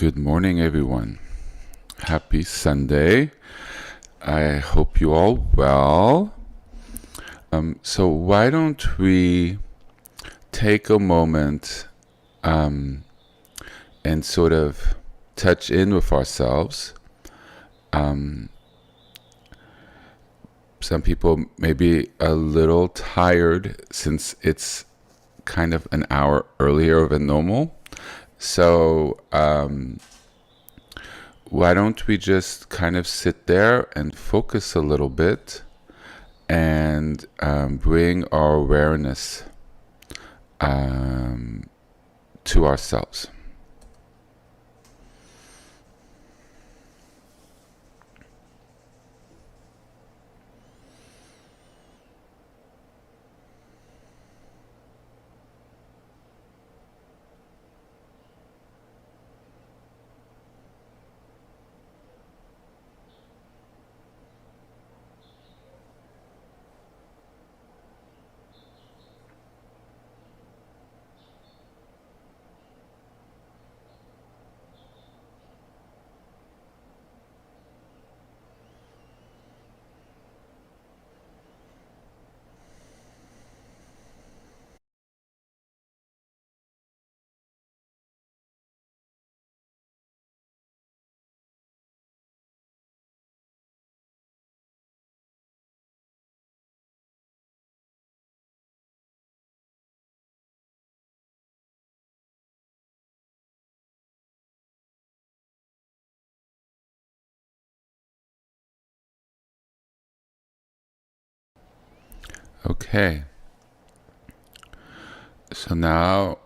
Good morning, everyone. Happy Sunday. I hope you all well. So why don't we take a moment and sort of touch in with ourselves. Some people may be a little tired since it's kind of an hour earlier than normal. So why don't we just kind of sit there and focus a little bit and bring our awareness to ourselves. Okay. So now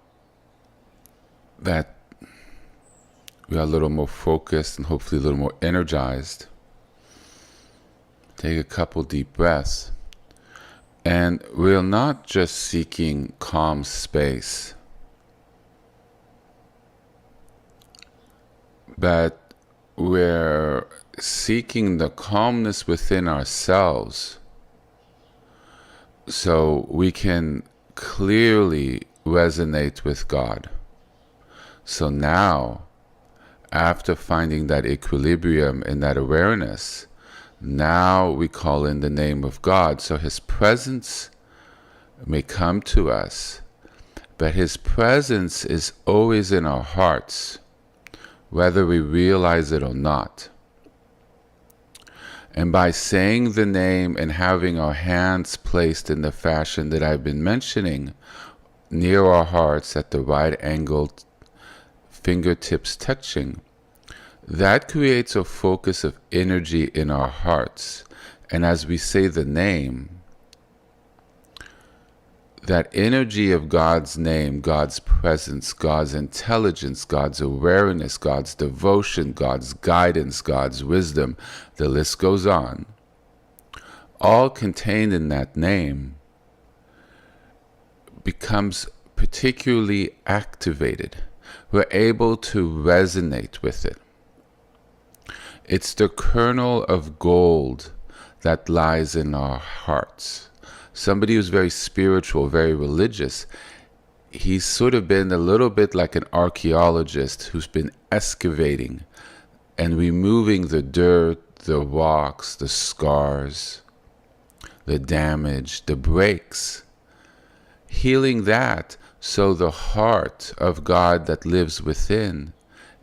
that we are a little more focused and hopefully a little more energized, take a couple deep breaths. And we're not just seeking calm space, but we're seeking the calmness within ourselves so we can clearly resonate with God. So now, after finding that equilibrium and that awareness, now we call in the name of God, so His presence may come to us, but His presence is always in our hearts, whether we realize it or not. And by saying the name and having our hands placed in the fashion that I've been mentioning, near our hearts at the right angle, fingertips touching, that creates a focus of energy in our hearts. And as we say the name, that energy of God's name, God's presence, God's intelligence, God's awareness, God's devotion, God's guidance, God's wisdom, the list goes on, all contained in that name, becomes particularly activated. We're able to resonate with it. It's the kernel of gold that lies in our hearts. Somebody who's very spiritual, very religious, he's sort of been a little bit like an archaeologist who's been excavating and removing the dirt, the rocks, the scars, the damage, the breaks, healing that so the heart of God that lives within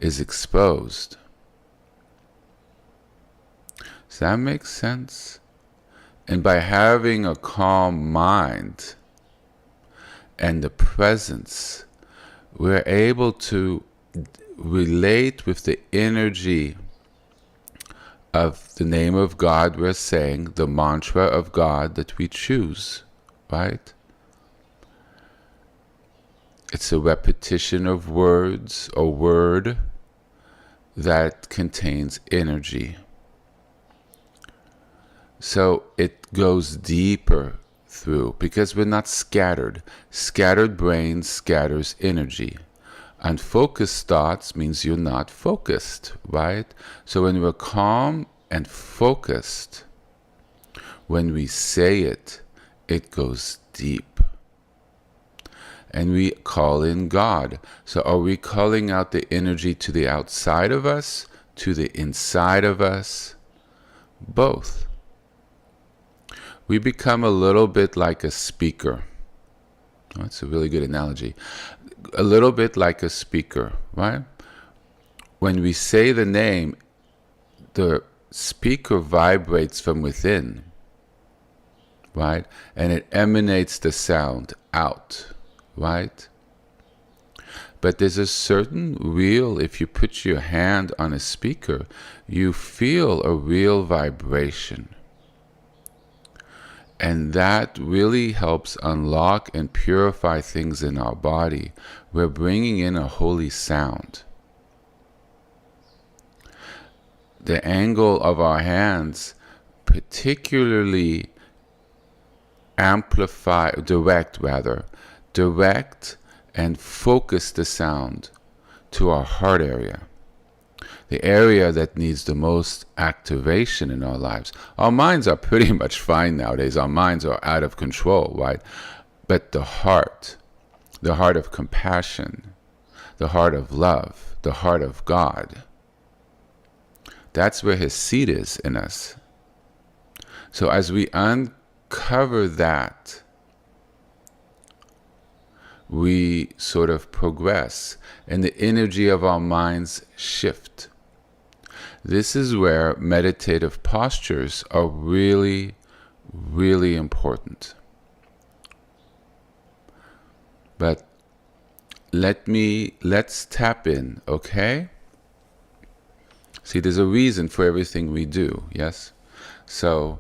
is exposed. Does that make sense? And by having a calm mind and the presence, we're able to relate with the energy of the name of God we're saying, the mantra of God that we choose, right? It's a repetition of words, a word that contains energy. So it goes deeper through, because we're not scattered. Scattered brain scatters energy. Unfocused thoughts means you're not focused, right? So when we're calm and focused, when we say it, it goes deep. and we call in God. So are we calling out the energy to the outside of us, to the inside of us? Both. We become a little bit like a speaker. That's a really good analogy. A little bit like a speaker, right? When we say the name, the speaker vibrates from within, right? And it emanates the sound out, right? But there's a certain real, if you put your hand on a speaker, you feel a real vibration. And that really helps unlock and purify things in our body. We're bringing in a holy sound. The angle of our hands particularly direct and focus the sound to our heart area, the area that needs the most activation in our lives. Our minds are pretty much fine nowadays. Our minds are out of control, right? But the heart of compassion, the heart of love, the heart of God, that's where his seed is in us. So as we uncover that, we sort of progress and the energy of our minds shift. This is where meditative postures are really, really important. But let's tap in, okay? See, there's a reason for everything we do, yes? So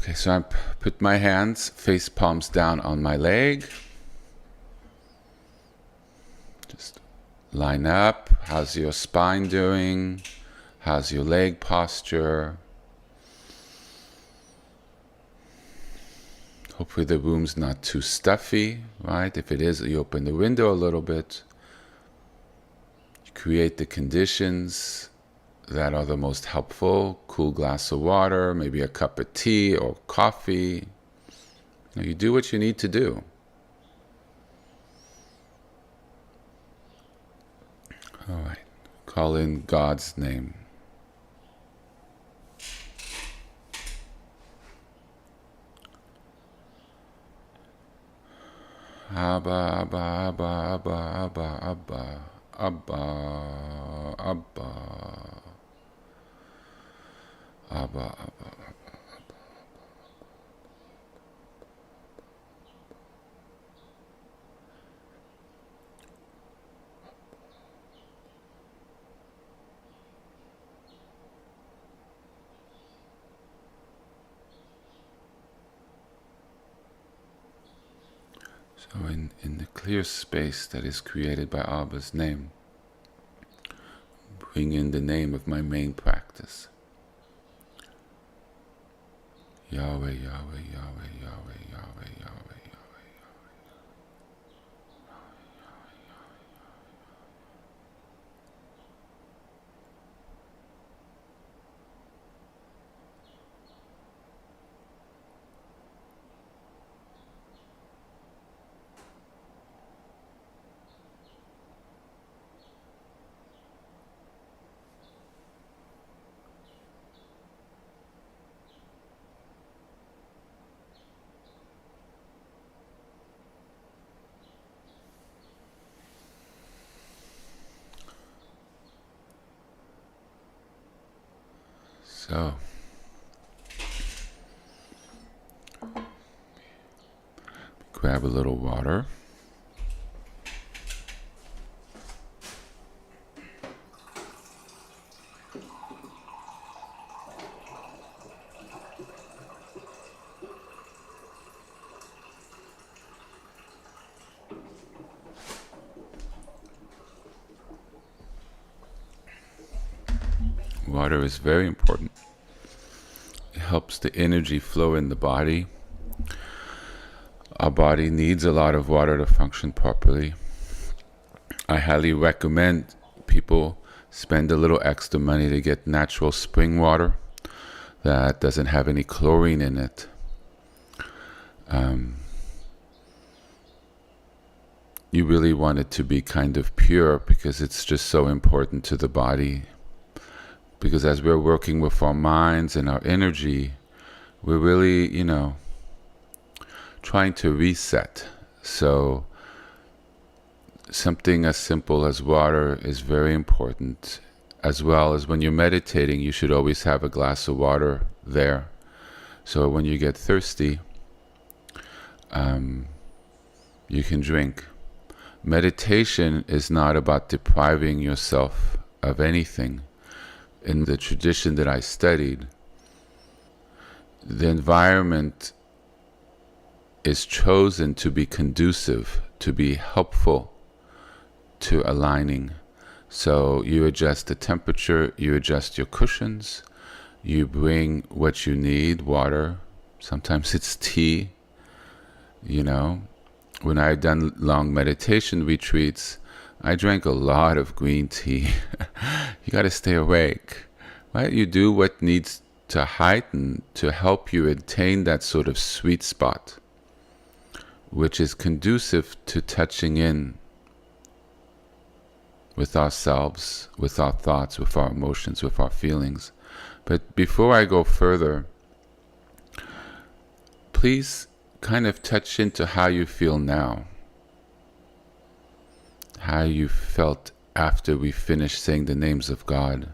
I put my hands, face palms down on my leg. Just line up. How's your spine doing? How's your leg posture? Hopefully the room's not too stuffy, right? If it is, you open the window a little bit. You create the conditions that are the most helpful. Cool glass of water, maybe a cup of tea or coffee. You do what you need to do. All right, call in God's name. Abba, Abba, Abba, Abba, Abba, Abba, Abba, Abba, Abba, Abba. So in the clear space that is created by Abba's name, bring in the name of my main practice. Yahweh, Yahweh, Yahweh, Yahweh, Yahweh, Yahweh, Yahweh. So, grab a little water. Water is very important. It helps the energy flow in the body. Our body needs a lot of water to function properly. I highly recommend people spend a little extra money to get natural spring water that doesn't have any chlorine in it. you really want it to be kind of pure, because it's just so important to the body. Because as we're working with our minds and our energy, we're really, trying to reset. So something as simple as water is very important, as well as when you're meditating, you should always have a glass of water there. So when you get thirsty, you can drink. Meditation is not about depriving yourself of anything. In the tradition that I studied, the environment is chosen to be conducive, to be helpful to aligning. So you adjust the temperature, you adjust your cushions, you bring what you need, water, sometimes it's tea. When I've done long meditation retreats, I drank a lot of green tea. You got to stay awake, right? You do what needs to heighten, to help you attain that sort of sweet spot, which is conducive to touching in with ourselves, with our thoughts, with our emotions, with our feelings. But before I go further, please kind of touch into how you feel now, how you felt after we finished saying the names of God.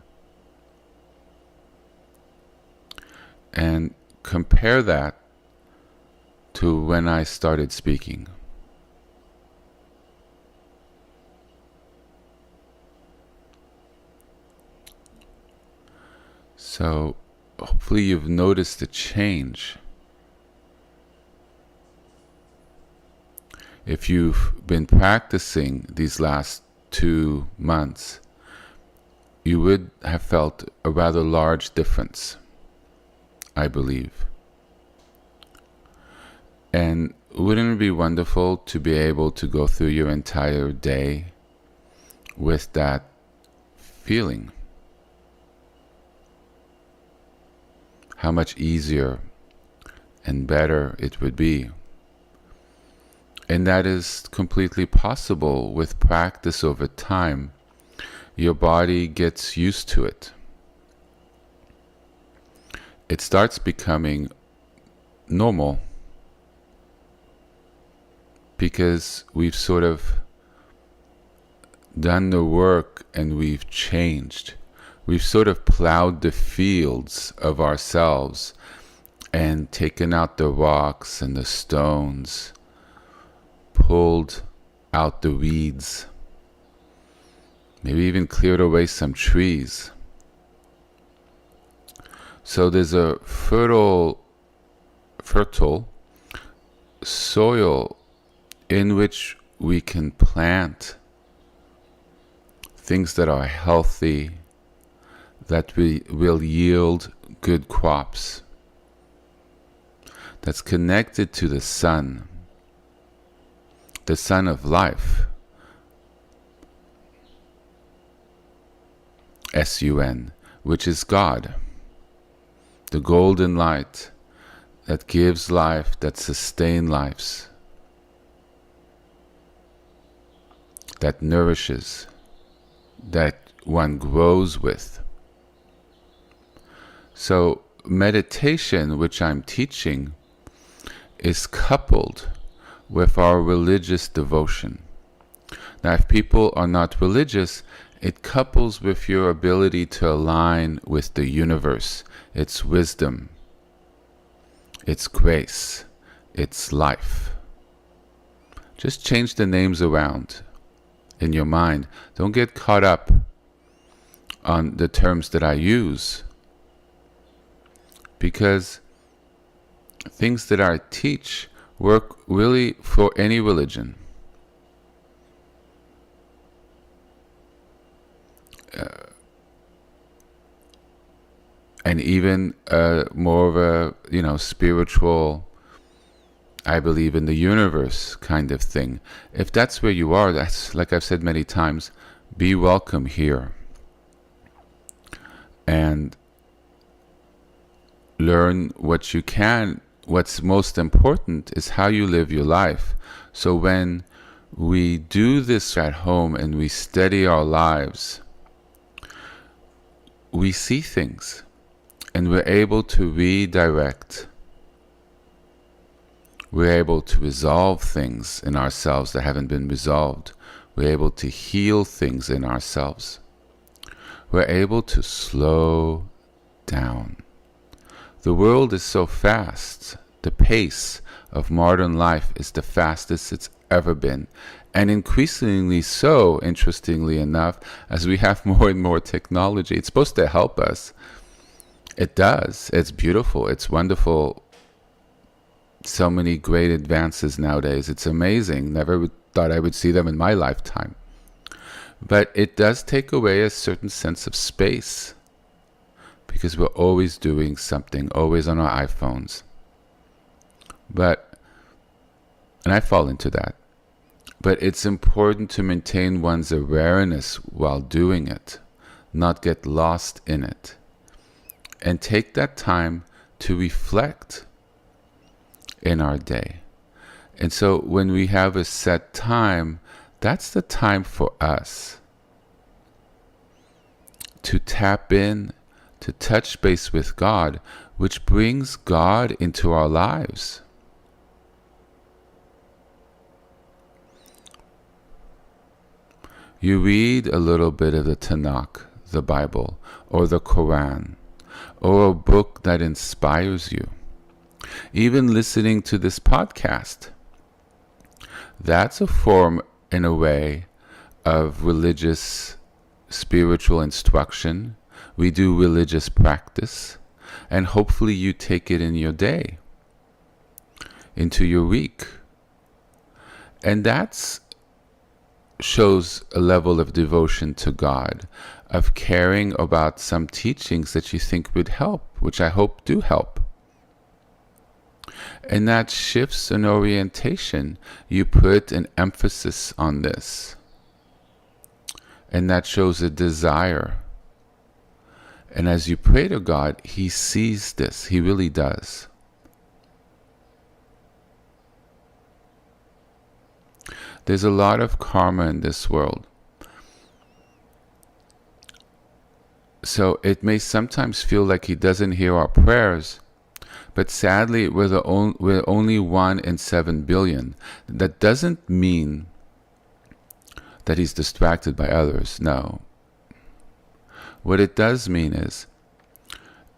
And compare that to when I started speaking. So hopefully you've noticed the change. If you've been practicing these last 2 months, you would have felt a rather large difference, I believe. And wouldn't it be wonderful to be able to go through your entire day with that feeling? How much easier and better it would be. And that is completely possible with practice over time. Your body gets used to it. It starts becoming normal because we've sort of done the work and we've changed. We've sort of plowed the fields of ourselves and taken out the rocks and the stones, pulled out the weeds, maybe even cleared away some trees. So there's a fertile soil in which we can plant things that are healthy, that will yield good crops, that's connected to the sun of life, S-U-N, which is God, the golden light that gives life, that sustains lives, that nourishes, that one grows with. So meditation, which I'm teaching, is coupled with our religious devotion. Now, if people are not religious, it couples with your ability to align with the universe, its wisdom, its grace, its life. Just change the names around in your mind. Don't get caught up on the terms that I use, because things that I teach work really for any religion. And even more of a, spiritual, I believe in the universe kind of thing. If that's where you are, that's, like I've said many times, be welcome here. And learn what you can. What's most important is how you live your life. So when we do this at home and we steady our lives, we see things and we're able to redirect. We're able to resolve things in ourselves that haven't been resolved. We're able to heal things in ourselves. We're able to slow down. The world is so fast. The pace of modern life is the fastest it's ever been. And increasingly so, interestingly enough, as we have more and more technology. It's supposed to help us. It does. It's beautiful. It's wonderful. So many great advances nowadays. It's amazing. Never thought I would see them in my lifetime. But it does take away a certain sense of space, because we're always doing something, always on our iPhones. And I fall into that. But it's important to maintain one's awareness while doing it, not get lost in it, and take that time to reflect in our day. And so when we have a set time, that's the time for us to tap in, to touch base with God, which brings God into our lives. You read a little bit of the Tanakh, the Bible, or the Quran, or a book that inspires you. Even listening to this podcast, that's a form, in a way, of religious, spiritual instruction. We do religious practice, and hopefully you take it in your day, into your week. And that's shows a level of devotion to God, of caring about some teachings that you think would help, which I hope do help. And that shifts an orientation. You put an emphasis on this. And that shows a desire. And as you pray to God, He sees this. He really does. There's a lot of karma in this world. So it may sometimes feel like He doesn't hear our prayers, but sadly we're only 1 in 7 billion. That doesn't mean that He's distracted by others, no. What it does mean is,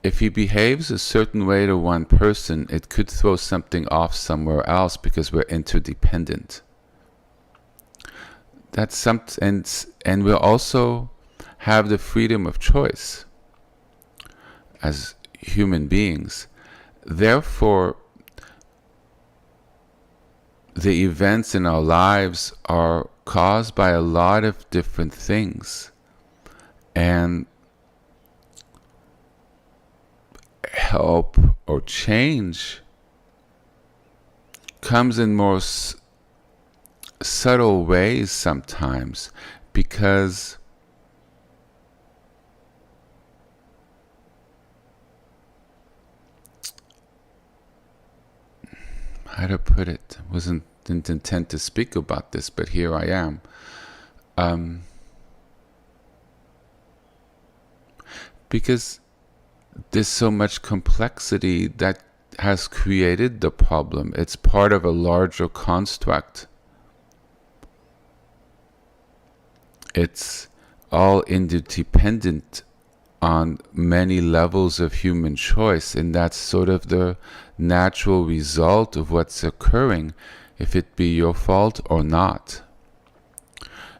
if He behaves a certain way to one person, it could throw something off somewhere else because we're interdependent. That's something, and we'll also have the freedom of choice as human beings. Therefore, the events in our lives are caused by a lot of different things, and help or change comes in more subtle ways sometimes, because how to put it, didn't intend to speak about this, but here I am. Because there's so much complexity that has created the problem. It's part of a larger construct. It's all interdependent on many levels of human choice, and that's sort of the natural result of what's occurring, if it be your fault or not.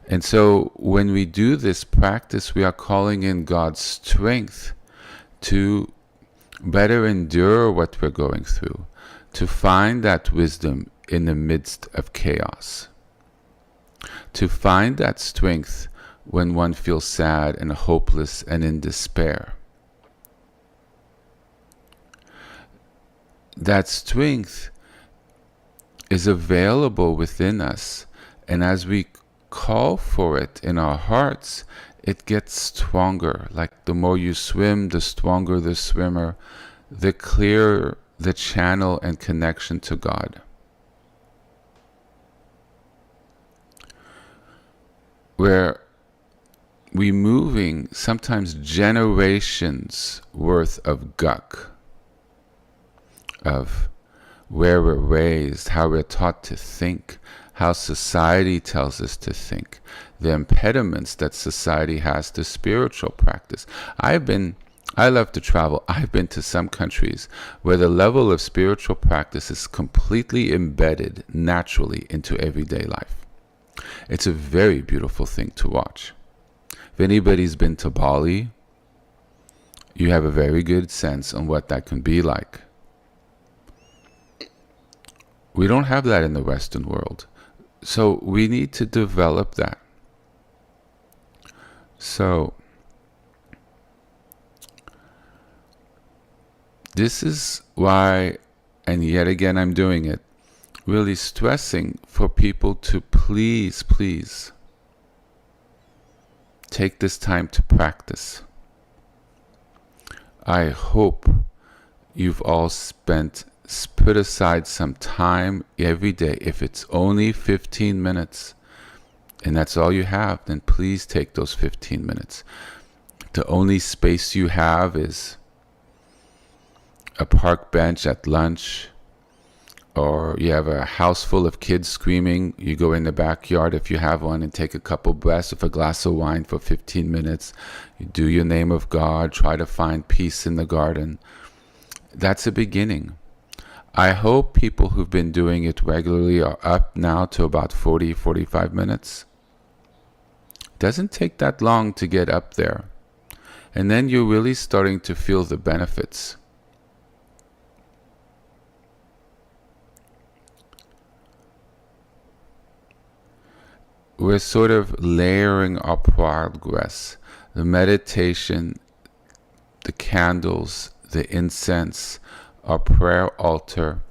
And so when we do this practice, we are calling in God's strength to better endure what we're going through, to find that wisdom in the midst of chaos, to find that strength when one feels sad and hopeless and in despair. That strength is available within us, and as we call for it in our hearts, it gets stronger. Like the more you swim, the stronger the swimmer, the clearer the channel and connection to God. we're removing sometimes generations worth of gunk, of where we're raised, how we're taught to think, how society tells us to think, the impediments that society has to spiritual practice. I love to travel. I've been to some countries where the level of spiritual practice is completely embedded naturally into everyday life. It's a very beautiful thing to watch. If anybody's been to Bali, you have a very good sense on what that can be like. We don't have that in the Western world. So we need to develop that. So this is why, and yet again I'm doing it, really stressing for people to please, please take this time to practice. I hope you've all put aside some time every day. If it's only 15 minutes and that's all you have, then please take those 15 minutes. The only space you have is a park bench at lunch, or you have a house full of kids screaming. You go in the backyard if you have one and take a couple breaths with a glass of wine for 15 minutes. You do your name of God, try to find peace in the garden. That's a beginning. I hope people who've been doing it regularly are up now to about 40, 45 minutes. It doesn't take that long to get up there. And then you're really starting to feel the benefits. We're sort of layering our progress. The meditation, the candles, the incense, our prayer altar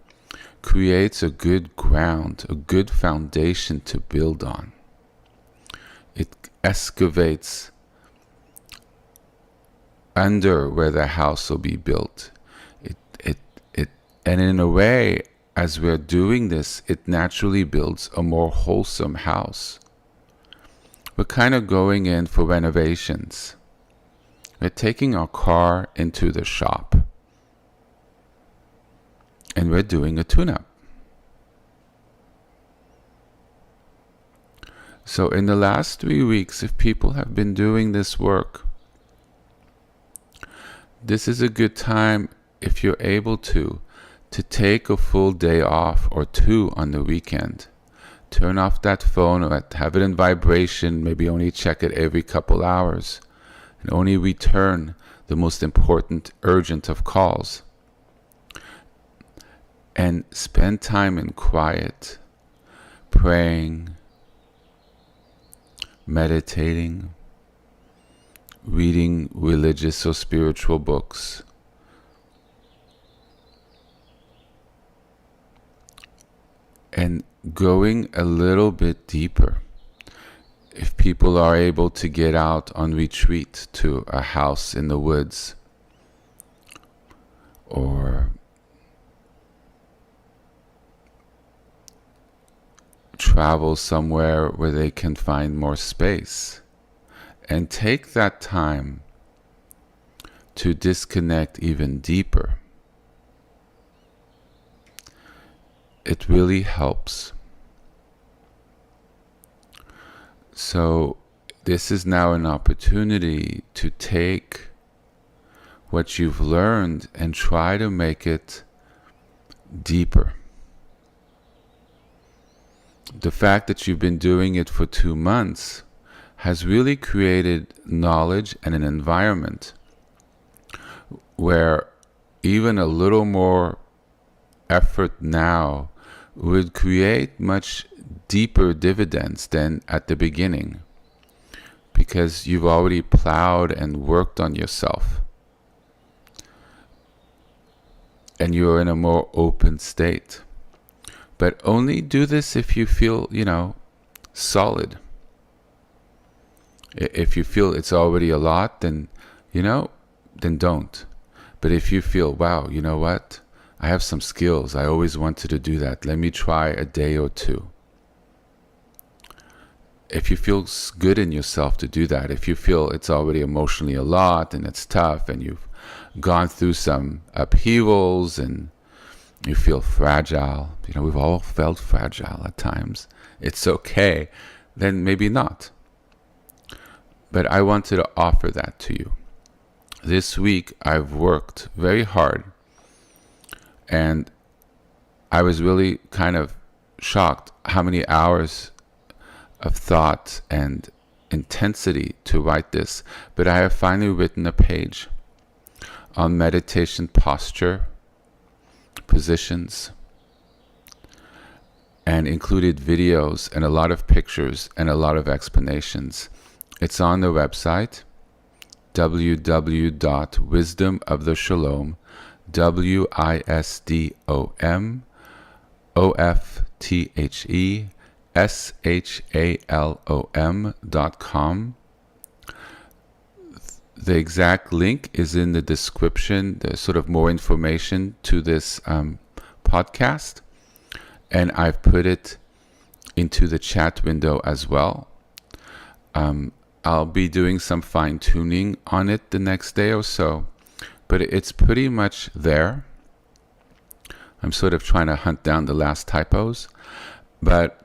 creates a good ground, a good foundation to build on. It excavates under where the house will be built. And in a way, as we're doing this, it naturally builds a more wholesome house. We're kind of going in for renovations. We're taking our car into the shop. And we're doing a tune-up. So in the last 3 weeks, if people have been doing this work, this is a good time, if you're able to take a full day off or two on the weekend. Turn off that phone or have it in vibration, maybe only check it every couple hours, and only return the most important, urgent of calls. And spend time in quiet, praying, meditating, reading religious or spiritual books. And going a little bit deeper. If people are able to get out on retreat to a house in the woods, or travel somewhere where they can find more space, and take that time to disconnect even deeper. It really helps. So this is now an opportunity to take what you've learned and try to make it deeper. The fact that you've been doing it for 2 months has really created knowledge and an environment where even a little more effort now would create much deeper dividends than at the beginning, because you've already plowed and worked on yourself, and you're in a more open state. But only do this if you feel, solid. If you feel it's already a lot, then don't. But if you feel, wow, you know what? I have some skills. I always wanted to do that. Let me try a day or two. if you feel good in yourself to do that, if you feel it's already emotionally a lot and it's tough and you've gone through some upheavals and you feel fragile, we've all felt fragile at times, it's okay, then maybe not. But I wanted to offer that to you. This week I've worked very hard, and I was really kind of shocked how many hours of thought and intensity to write this. But I have finally written a page on meditation posture, positions, and included videos and a lot of pictures and a lot of explanations. It's on the website, www.wisdomoftheshalom, WISDOMOFTHESHALOM.com. The exact link is in the description. There's sort of more information to this podcast, and I've put it into the chat window as well. I'll be doing some fine-tuning on it the next day or so, but it's pretty much there. I'm sort of trying to hunt down the last typos, but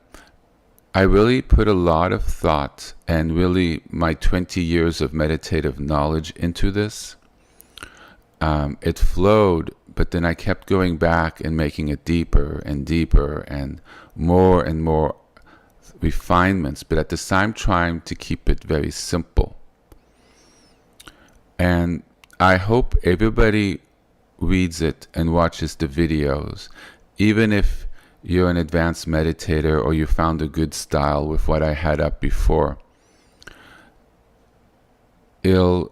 I really put a lot of thought and really my 20 years of meditative knowledge into this. It flowed, but then I kept going back and making it deeper and deeper and more refinements, but at the same trying to keep it very simple. And I hope everybody reads it and watches the videos, even if you're an advanced meditator or you found a good style with what I had up before. It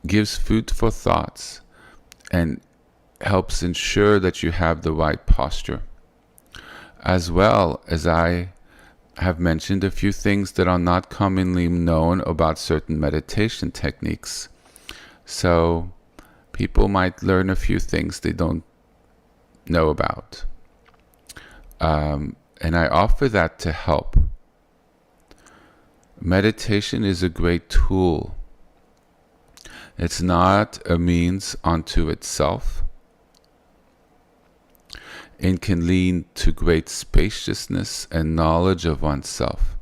gives food for thoughts and helps ensure that you have the right posture. As well as I have mentioned a few things that are not commonly known about certain meditation techniques. So people might learn a few things they don't know about. And I offer that to help. Meditation is a great tool. It's not a means unto itself. It can lead to great spaciousness and knowledge of oneself.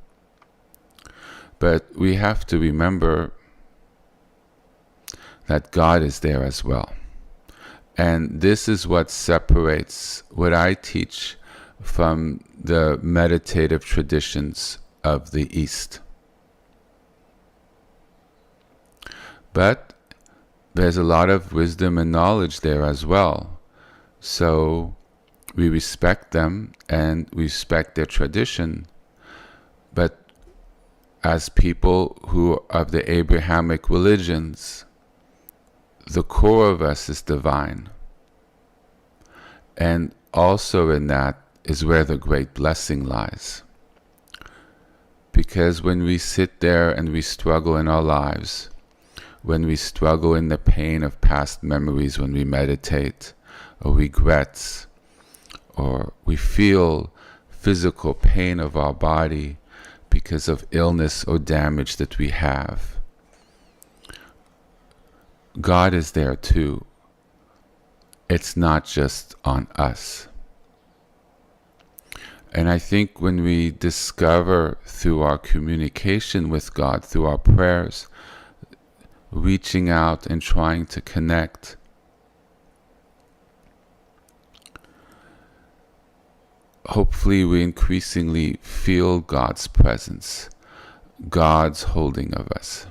But we have to remember that God is there as well. And this is what separates what I teach from the meditative traditions of the East. But there's a lot of wisdom and knowledge there as well. So we respect them and respect their tradition. But as people who are of the Abrahamic religions, the core of us is divine. And also in that is where the great blessing lies. Because when we sit there and we struggle in our lives, when we struggle in the pain of past memories when we meditate, or regrets, or we feel physical pain of our body because of illness or damage that we have, God is there too. It's not just on us. And I think when we discover through our communication with God, through our prayers, reaching out and trying to connect, hopefully we increasingly feel God's presence, God's holding of us.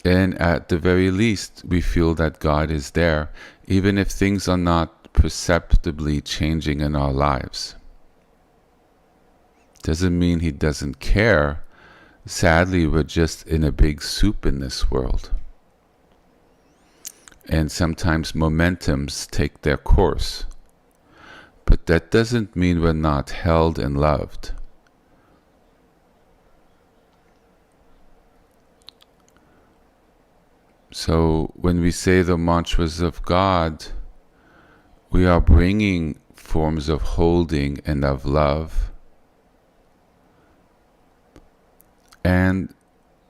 And at the very least, we feel that God is there, even if things are not perceptibly changing in our lives. Doesn't mean He doesn't care. Sadly, we're just in a big soup in this world. And sometimes momentums take their course. But that doesn't mean we're not held and loved. So when we say the mantras of God, we are bringing forms of holding and of love. And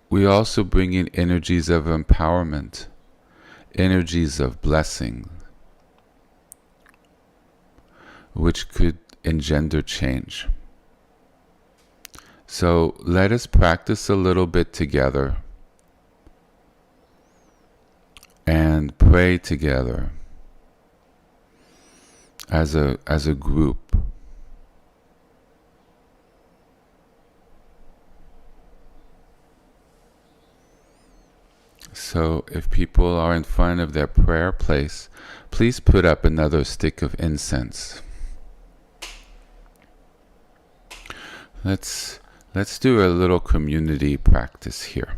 we also bring in energies of empowerment, energies of blessing, which could engender change. So let us practice a little bit together and pray together as a group. So if people are in front of their prayer place, please put up another stick of incense. Let's do a little community practice here.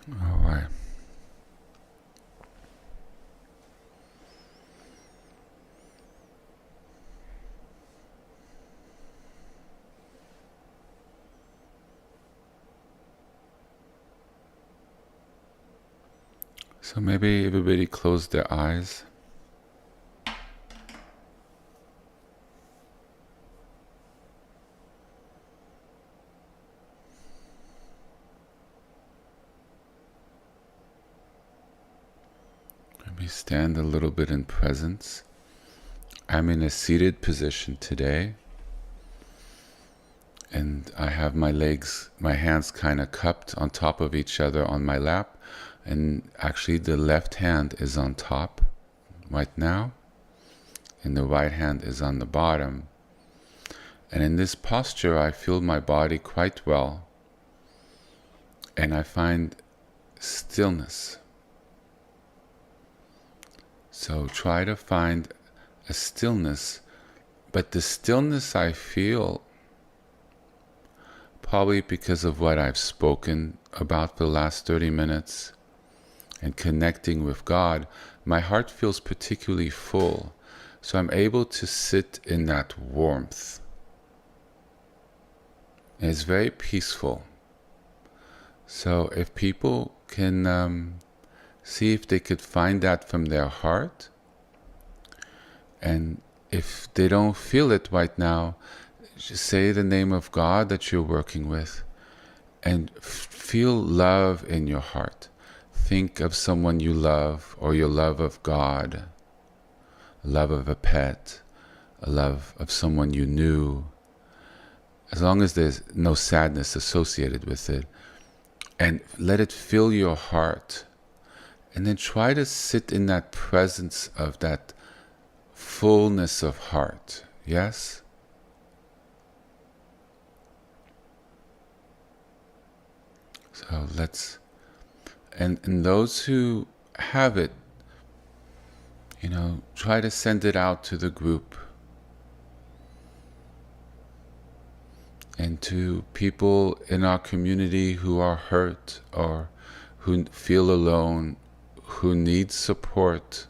All right. So maybe everybody close their eyes. Maybe stand a little bit in presence. I'm in a seated position today, and I have my hands kind of cupped on top of each other on my lap, and actually the left hand is on top right now, and the right hand is on the bottom. And in this posture, I feel my body quite well, and I find stillness. So try to find a stillness, but the stillness I feel, probably because of what I've spoken about the last 30 minutes and connecting with God, my heart feels particularly full. So I'm able to sit in that warmth. And it's very peaceful. So if people can see if they could find that from their heart, and if they don't feel it right now, just say the name of God that you're working with and feel love in your heart. Think of someone you love, or your love of God, a love of a pet, a love of someone you knew, as long as there's no sadness associated with it, and let it fill your heart. And then try to sit in that presence of that fullness of heart. Yes? So and those who have it, try to send it out to the group and to people in our community who are hurt or who feel alone, who need support,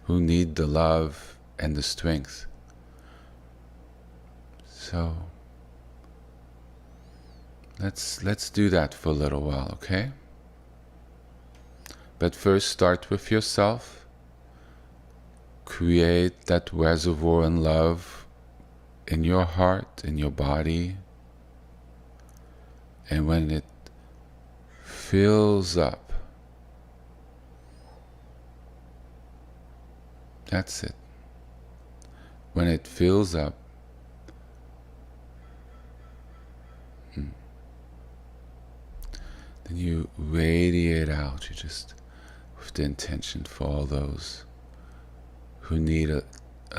who need the love and the strength. So let's do that for a little while, okay? But first start with yourself. Create that reservoir in love in your heart, in your body. And when it fills up, that's it. When it fills up, then you radiate out. You just, with the intention for all those who need a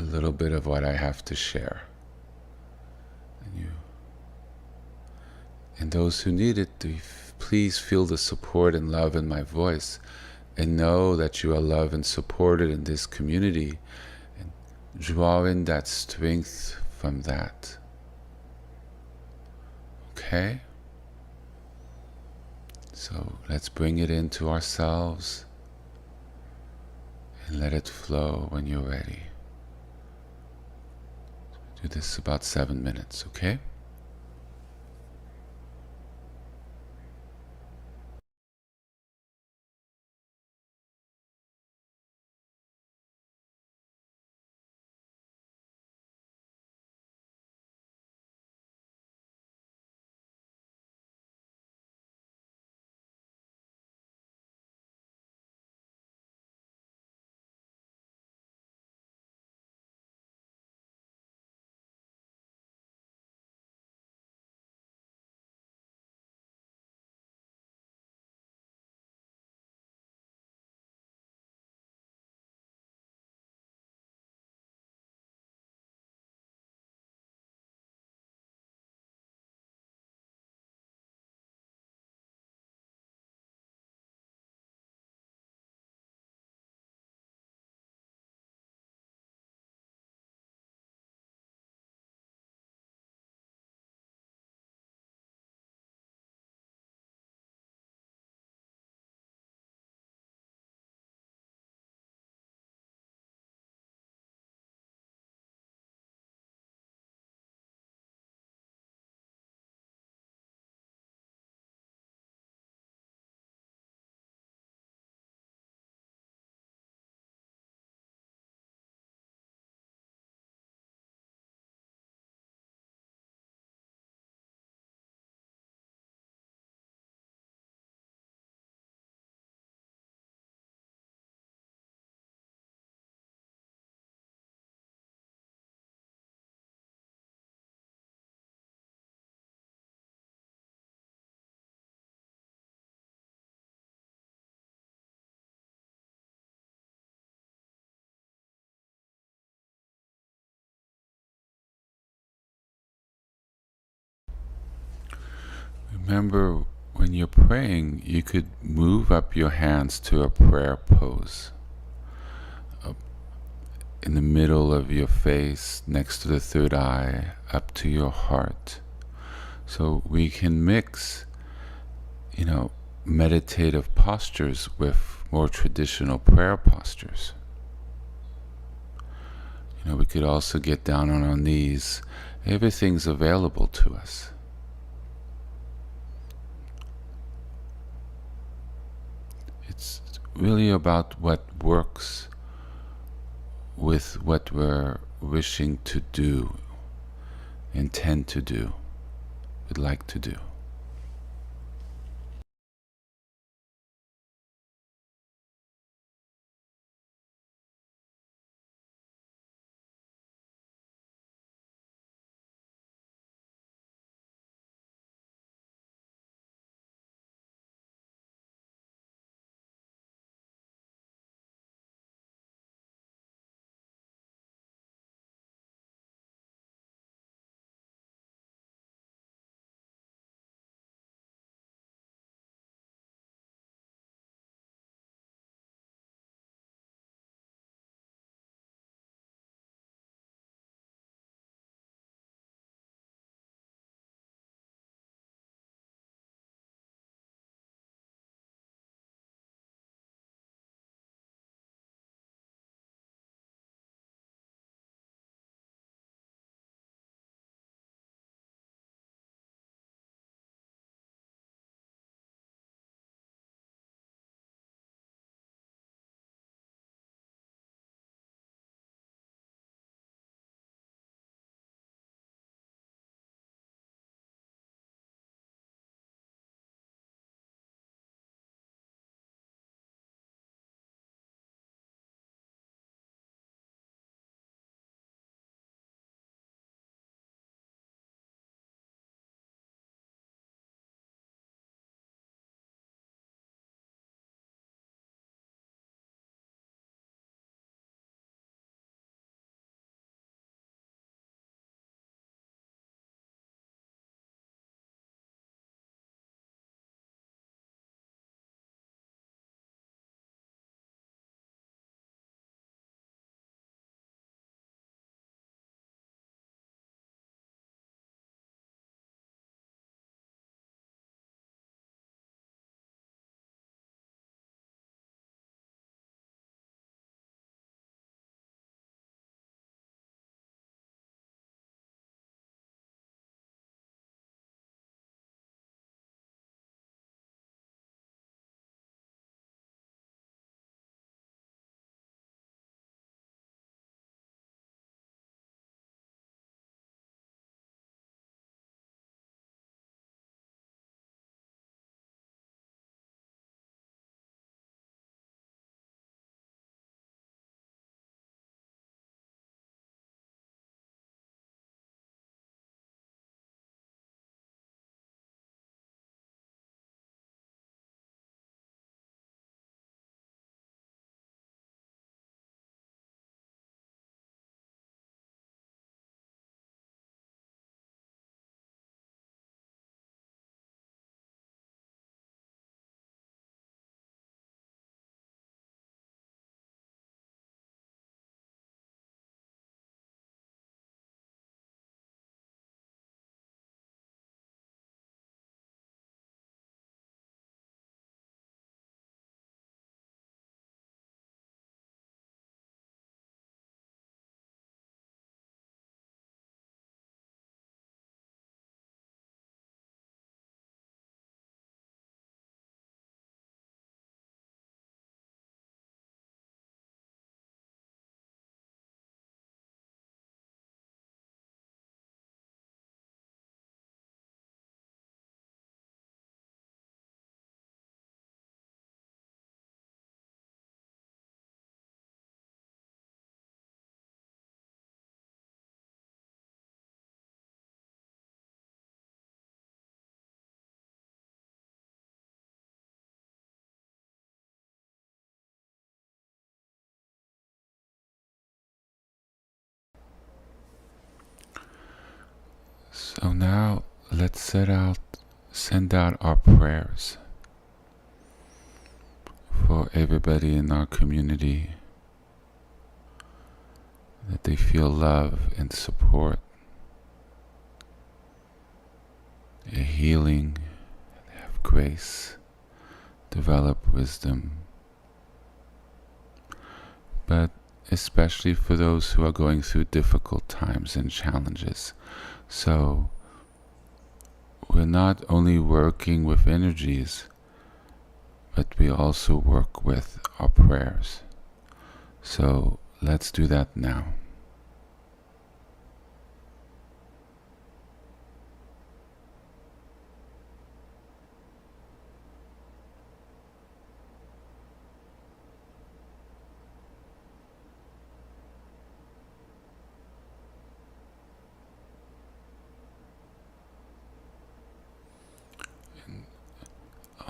little bit of what I have to share. And those who need it, please feel the support and love in my voice, and know that you are loved and supported in this community, and draw in that strength from that. Okay? So let's bring it into ourselves and let it flow when you're ready. Do this about 7 minutes, okay? remember, when you're praying, you could move up your hands to a prayer pose in the middle of your face, next to the third eye, up to your heart. So we can mix, meditative postures with more traditional prayer postures. We could also get down on our knees. Everything's available to us. It's really about what works with what we're wishing to do, intend to do, would like to do. So now let's set send out our prayers for everybody in our community, that they feel love and support, a healing, have grace, develop wisdom. But especially for those who are going through difficult times and challenges. So we're not only working with energies, but we also work with our prayers. So let's do that now.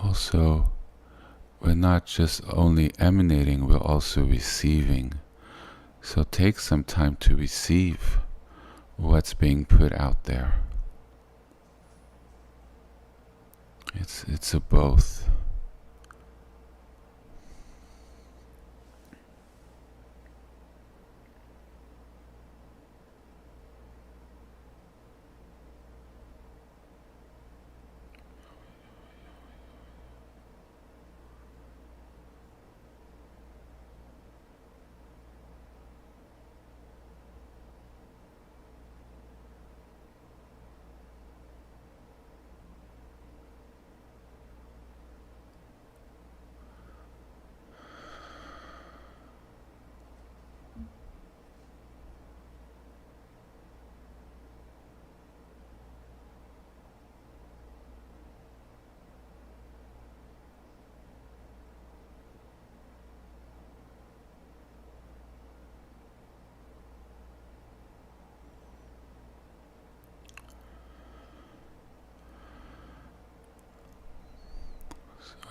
Also, we're not just only emanating, we're also receiving. So take some time to receive what's being put out there. It's a both.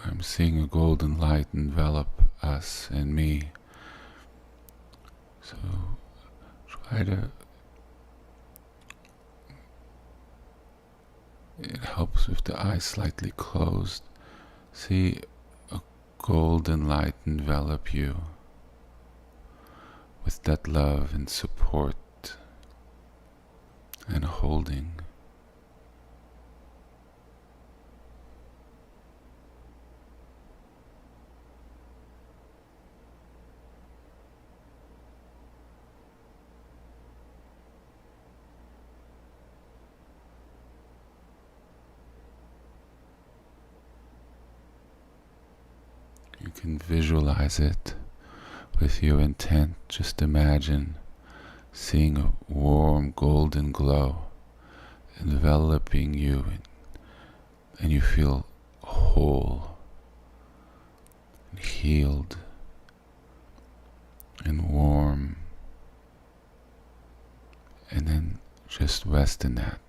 I'm seeing a golden light envelop us and me. So try to, it helps with the eyes slightly closed. See a golden light envelop you with that love and support and holding. You can visualize it with your intent. Just imagine seeing a warm golden glow enveloping you, and you feel whole and healed and warm, and then just rest in that.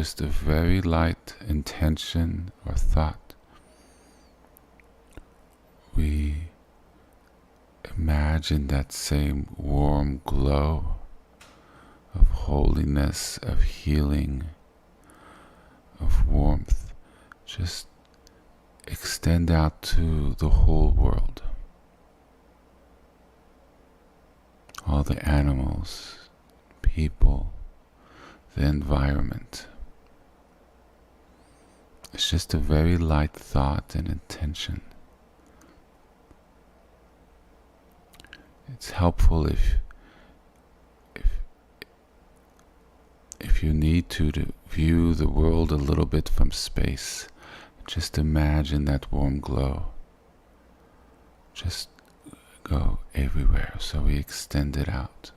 just a very light intention or thought, we imagine that same warm glow of holiness, of healing, of warmth, just extend out to the whole world. All the animals, people, the environment. It's just a very light thought and intention. It's helpful if you need to view the world a little bit from space. Just imagine that warm glow. Just go everywhere, so we extend it out.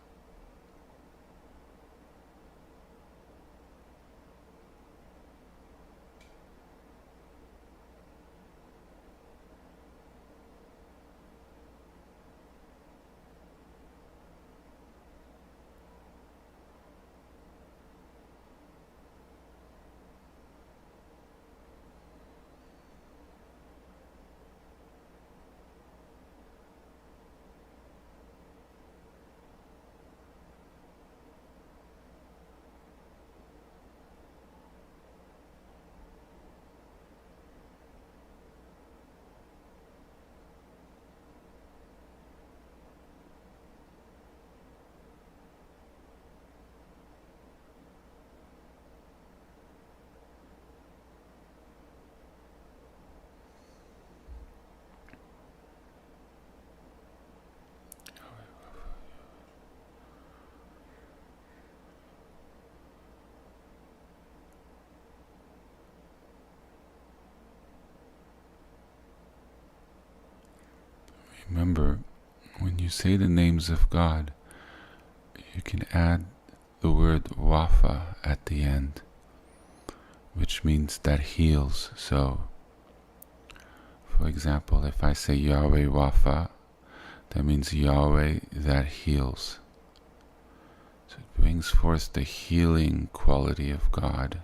Remember, when you say the names of God, you can add the word Wafa at the end, which means that heals. So, for example, if I say Yahweh Wafa, that means Yahweh that heals. So it brings forth the healing quality of God.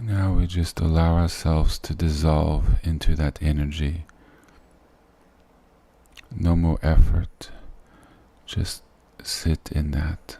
Now we just allow ourselves to dissolve into that energy. No more effort. Just sit in that.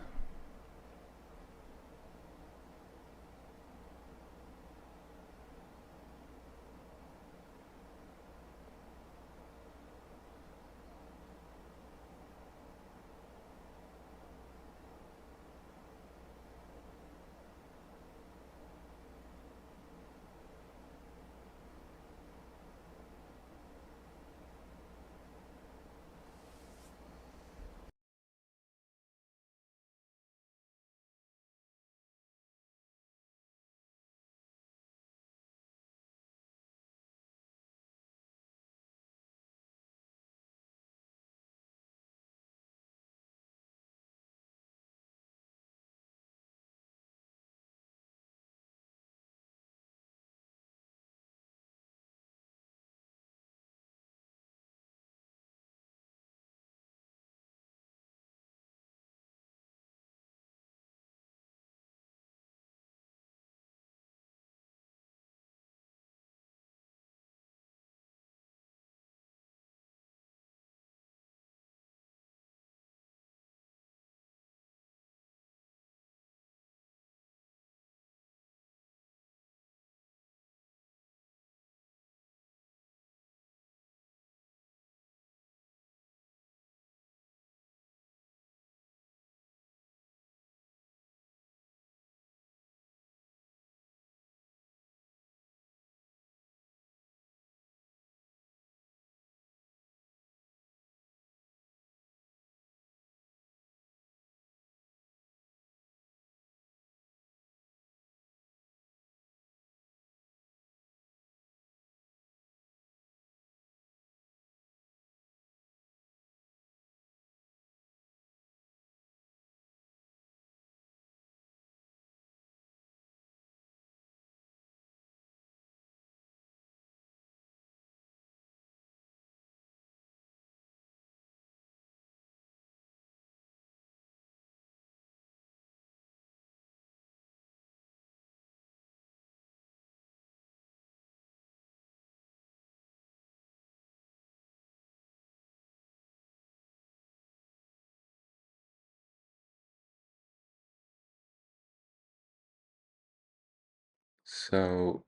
So,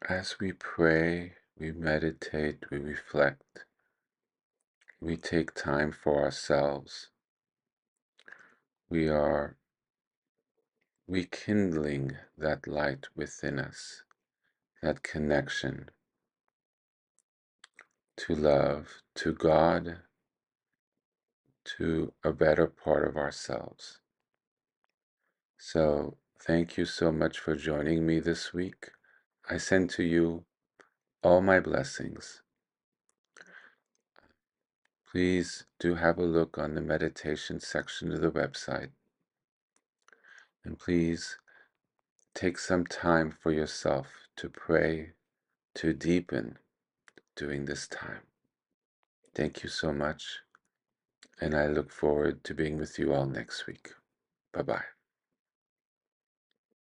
as we pray, we meditate, we reflect, we take time for ourselves, we are rekindling that light within us, that connection to love, to God, to a better part of ourselves. So, thank you so much for joining me this week. I send to you all my blessings. Please do have a look on the meditation section of the website. And please take some time for yourself to pray, to deepen during this time. Thank you so much, and I look forward to being with you all next week. Bye-bye.